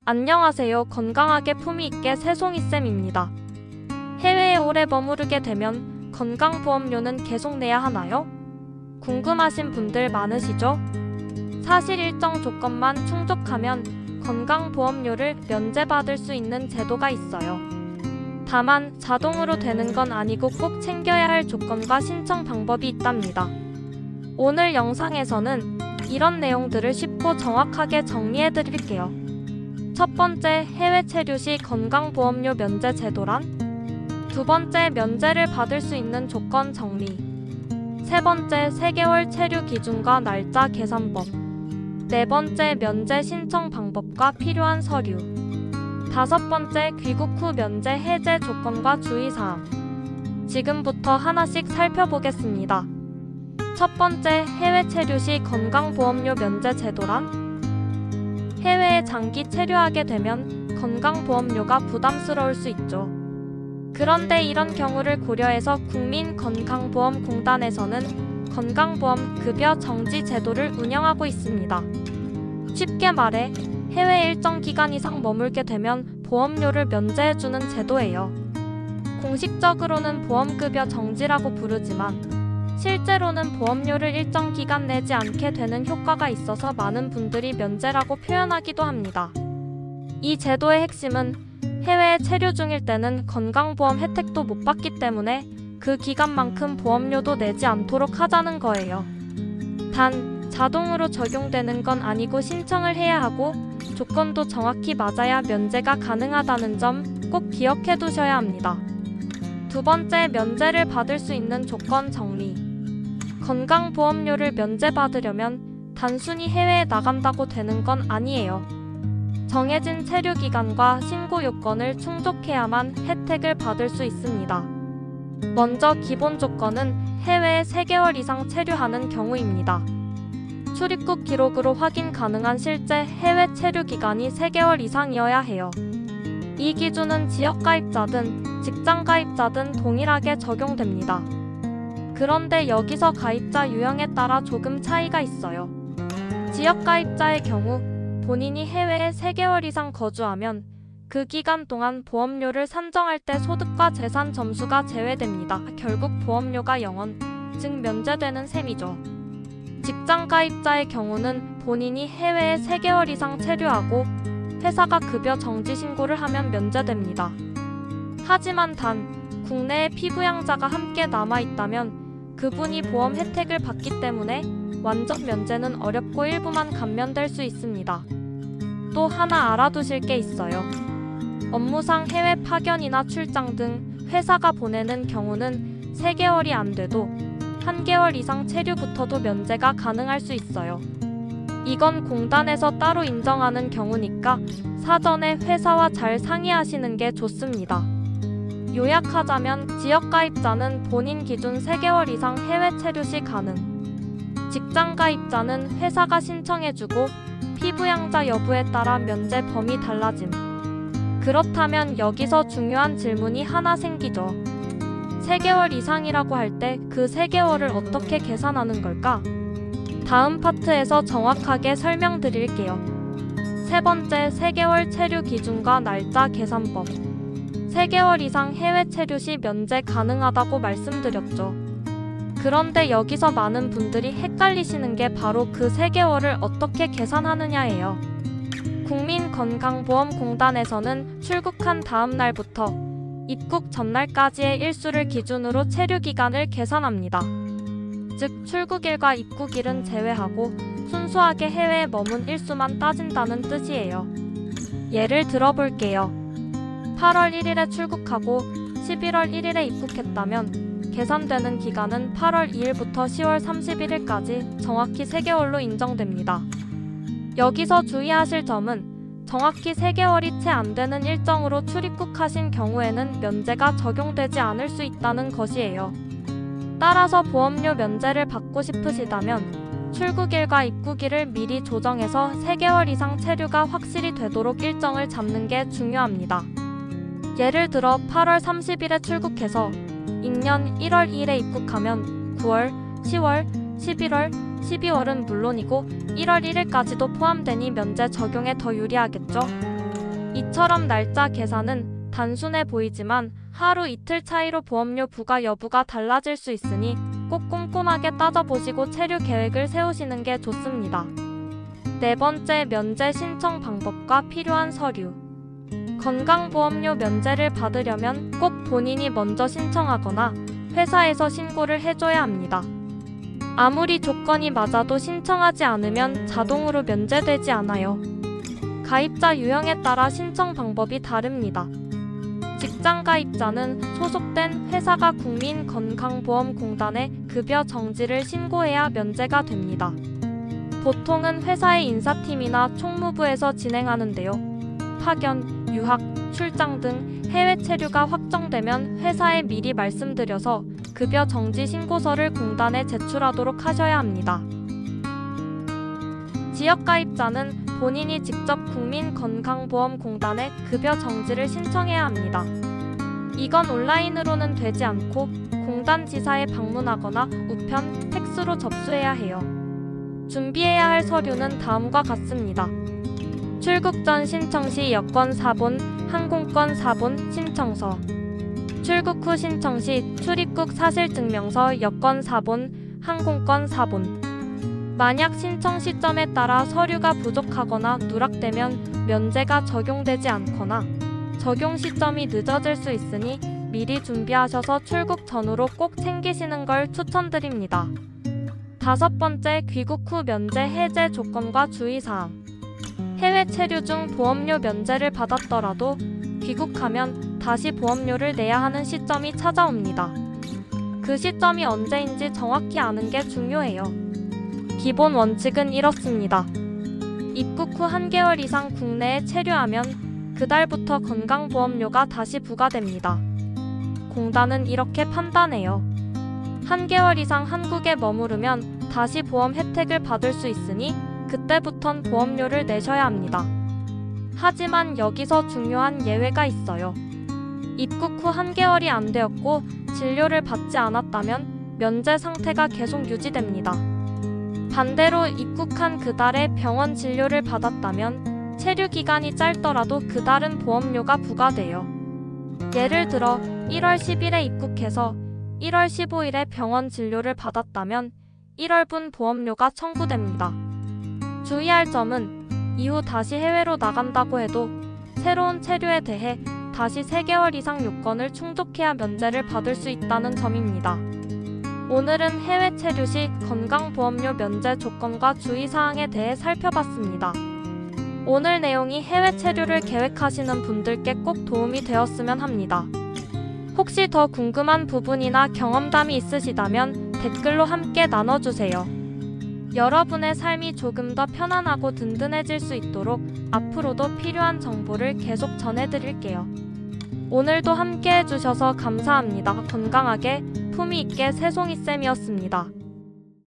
안녕하세요. 건강하게 품위 있게 새송이쌤입니다. 해외에 오래 머무르게 되면 건강보험료는 계속 내야 하나요? 궁금하신 분들 많으시죠? 사실 일정 조건만 충족하면 건강보험료를 면제받을 수 있는 제도가 있어요. 다만 자동으로 되는 건 아니고 꼭 챙겨야 할 조건과 신청 방법이 있답니다. 오늘 영상에서는 이런 내용들을 쉽고 정확하게 정리해 드릴게요. 첫 번째, 해외 체류 시 건강보험료 면제 제도란? 두 번째, 면제를 받을 수 있는 조건 정리. 세 번째, 3개월 체류 기준과 날짜 계산법. 네 번째, 면제 신청 방법과 필요한 서류. 다섯 번째, 귀국 후 면제 해제 조건과 주의사항. 지금부터 하나씩 살펴보겠습니다. 첫 번째, 해외 체류 시 건강보험료 면제 제도란? 해외에 장기 체류하게 되면 건강보험료가 부담스러울 수 있죠. 그런데 이런 경우를 고려해서 국민건강보험공단에서는 건강보험 급여 정지 제도를 운영하고 있습니다. 쉽게 말해 해외에 일정 기간 이상 머물게 되면 보험료를 면제해주는 제도예요. 공식적으로는 보험급여 정지라고 부르지만 실제로는 보험료를 일정 기간 내지 않게 되는 효과가 있어서 많은 분들이 면제라고 표현하기도 합니다. 이 제도의 핵심은 해외에 체류 중일 때는 건강보험 혜택도 못 받기 때문에 그 기간만큼 보험료도 내지 않도록 하자는 거예요. 단, 자동으로 적용되는 건 아니고 신청을 해야 하고 조건도 정확히 맞아야 면제가 가능하다는 점 꼭 기억해 두셔야 합니다. 두 번째, 면제를 받을 수 있는 조건 정리. 건강보험료를 면제받으려면 단순히 해외에 나간다고 되는 건 아니에요. 정해진 체류 기간과 신고 요건을 충족해야만 혜택을 받을 수 있습니다. 먼저 기본 조건은 해외에 3개월 이상 체류하는 경우입니다. 출입국 기록으로 확인 가능한 실제 해외 체류 기간이 3개월 이상이어야 해요. 이 기준은 지역가입자든 직장가입자든 동일하게 적용됩니다. 그런데 여기서 가입자 유형에 따라 조금 차이가 있어요. 지역가입자의 경우 본인이 해외에 3개월 이상 거주하면 그 기간 동안 보험료를 산정할 때 소득과 재산 점수가 제외됩니다. 결국 보험료가 0원, 즉 면제되는 셈이죠. 직장가입자의 경우는 본인이 해외에 3개월 이상 체류하고 회사가 급여 정지 신고를 하면 면제됩니다. 하지만 단, 국내에 피부양자가 함께 남아있다면 그분이 보험 혜택을 받기 때문에 완전 면제는 어렵고 일부만 감면될 수 있습니다. 또 하나 알아두실 게 있어요. 업무상 해외 파견이나 출장 등 회사가 보내는 경우는 3개월이 안 돼도 1개월 이상 체류부터도 면제가 가능할 수 있어요. 이건 공단에서 따로 인정하는 경우니까 사전에 회사와 잘 상의하시는 게 좋습니다. 요약하자면 지역가입자는 본인 기준 3개월 이상 해외 체류 시 가능. 직장가입자는 회사가 신청해주고 피부양자 여부에 따라 면제 범위 달라짐. 그렇다면 여기서 중요한 질문이 하나 생기죠. 3개월 이상이라고 할 때 그 3개월을 어떻게 계산하는 걸까? 다음 파트에서 정확하게 설명드릴게요. 세 번째, 3개월 체류 기준과 날짜 계산법. 3개월 이상 해외 체류 시 면제 가능하다고 말씀드렸죠. 그런데 여기서 많은 분들이 헷갈리시는 게 바로 그 3개월을 어떻게 계산하느냐예요. 국민건강보험공단에서는 출국한 다음 날부터 입국 전날까지의 일수를 기준으로 체류 기간을 계산합니다. 즉, 출국일과 입국일은 제외하고 순수하게 해외에 머문 일수만 따진다는 뜻이에요. 예를 들어볼게요. 8월 1일에 출국하고 11월 1일에 입국했다면 계산되는 기간은 8월 2일부터 10월 31일까지 정확히 3개월로 인정됩니다. 여기서 주의하실 점은 정확히 3개월이 채 안 되는 일정으로 출입국하신 경우에는 면제가 적용되지 않을 수 있다는 것이에요. 따라서 보험료 면제를 받고 싶으시다면 출국일과 입국일을 미리 조정해서 3개월 이상 체류가 확실히 되도록 일정을 잡는 게 중요합니다. 예를 들어 8월 30일에 출국해서 인년 1월 2일에 입국하면 9월, 10월, 11월, 12월은 물론이고 1월 1일까지도 포함되니 면제 적용에 더 유리하겠죠. 이처럼 날짜 계산은 단순해 보이지만 하루 이틀 차이로 보험료 부과 여부가 달라질 수 있으니 꼭 꼼꼼하게 따져보시고 체류 계획을 세우시는 게 좋습니다. 네 번째, 면제 신청 방법과 필요한 서류. 건강보험료 면제를 받으려면 꼭 본인이 먼저 신청하거나 회사에서 신고를 해줘야 합니다. 아무리 조건이 맞아도 신청하지 않으면 자동으로 면제되지 않아요. 가입자 유형에 따라 신청 방법이 다릅니다. 직장 가입자는 소속된 회사가 국민건강보험공단에 급여 정지를 신고해야 면제가 됩니다. 보통은 회사의 인사팀이나 총무부에서 진행하는데요. 파견, 유학, 출장 등 해외 체류가 확정되면 회사에 미리 말씀드려서 급여 정지 신고서를 공단에 제출하도록 하셔야 합니다. 지역 가입자는 본인이 직접 국민건강보험공단에 급여 정지를 신청해야 합니다. 이건 온라인으로는 되지 않고 공단 지사에 방문하거나 우편, 팩스로 접수해야 해요. 준비해야 할 서류는 다음과 같습니다. 출국 전 신청 시 여권 사본, 항공권 사본, 신청서. 출국 후 신청 시 출입국 사실증명서, 여권 사본, 항공권 사본. 만약 신청 시점에 따라 서류가 부족하거나 누락되면 면제가 적용되지 않거나 적용 시점이 늦어질 수 있으니 미리 준비하셔서 출국 전후로 꼭 챙기시는 걸 추천드립니다. 다섯 번째, 귀국 후 면제 해제 조건과 주의사항. 해외 체류 중 보험료 면제를 받았더라도 귀국하면 다시 보험료를 내야 하는 시점이 찾아옵니다. 그 시점이 언제인지 정확히 아는 게 중요해요. 기본 원칙은 이렇습니다. 입국 후 1개월 이상 국내에 체류하면 그달부터 건강보험료가 다시 부과됩니다. 공단은 이렇게 판단해요. 1개월 이상 한국에 머무르면 다시 보험 혜택을 받을 수 있으니 그때부턴 보험료를 내셔야 합니다. 하지만 여기서 중요한 예외가 있어요. 입국 후 1개월이 안 되었고 진료를 받지 않았다면 면제 상태가 계속 유지됩니다. 반대로 입국한 그달에 병원 진료를 받았다면 체류 기간이 짧더라도 그달은 보험료가 부과돼요. 예를 들어 1월 10일에 입국해서 1월 15일에 병원 진료를 받았다면 1월분 보험료가 청구됩니다. 주의할 점은 이후 다시 해외로 나간다고 해도 새로운 체류에 대해 다시 3개월 이상 요건을 충족해야 면제를 받을 수 있다는 점입니다. 오늘은 해외 체류 시 건강보험료 면제 조건과 주의사항에 대해 살펴봤습니다. 오늘 내용이 해외 체류를 계획하시는 분들께 꼭 도움이 되었으면 합니다. 혹시 더 궁금한 부분이나 경험담이 있으시다면 댓글로 함께 나눠주세요. 여러분의 삶이 조금 더 편안하고 든든해질 수 있도록 앞으로도 필요한 정보를 계속 전해드릴게요. 오늘도 함께 해주셔서 감사합니다. 건강하게, 품위 있게 새송이쌤이었습니다.